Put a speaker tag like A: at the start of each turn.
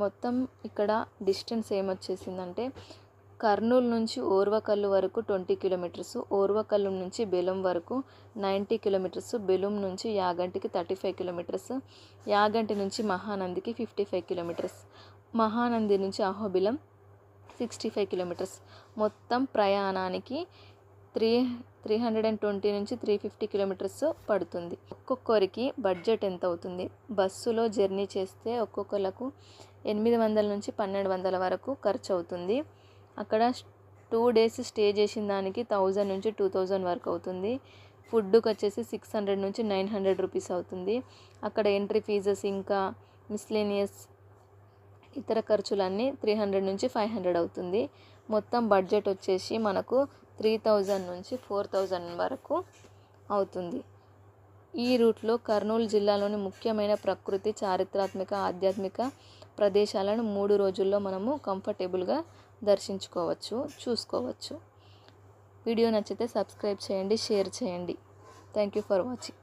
A: మొత్తం ఇక్కడ డిస్టెన్స్ ఏమొచ్చేసిందంటే కర్నూలు నుంచి ఓర్వకల్లు వరకు 20 కిలోమీటర్స్, ఓర్వకల్లు నుంచి బెలుం వరకు 90 కిలోమీటర్స్, బెలుం నుంచి యాగంటికి 35 కిలోమీటర్స్, యాగంటి నుంచి మహానందికి 55 కిలోమీటర్స్, మహానంది నుంచి అహోబిలం 65 కిలోమీటర్స్. మొత్తం ప్రయాణానికి 320 నుంచి 350 కిలోమీటర్స్ పడుతుంది. ఒక్కొక్కరికి బడ్జెట్ ఎంత అవుతుంది? బస్సులో జర్నీ చేస్తే ఒక్కొక్కరికి 800 నుంచి 1200 వరకు ఖర్చు అవుతుంది. అక్కడ 2 డేస్ స్టే చేసిన దానికి 1000 నుంచి 2000 వరకు అవుతుంది. ఫుడ్కి వచ్చేసి 600 నుంచి 900 రూపీస్ అవుతుంది. అక్కడ ఎంట్రీ ఫీజెస్ ఇంకా మిస్లేనియస్ ఇతర ఖర్చులన్నీ 300 నుంచి 500 అవుతుంది. మొత్తం బడ్జెట్ వచ్చేసి మనకు 3000 నుంచి 4000 వరకు అవుతుంది. ఈ రూట్లో కర్నూలు జిల్లాలోని ముఖ్యమైన ప్రకృతి, చారిత్రాత్మక, ఆధ్యాత్మిక ప్రదేశాలను 3 రోజుల్లో మనము కంఫర్టబుల్గా దర్శించుకోవచ్చు, చూసుకోవచ్చు. వీడియో నచ్చితే సబ్స్క్రైబ్ చేయండి, షేర్ చేయండి. Thank you for watching.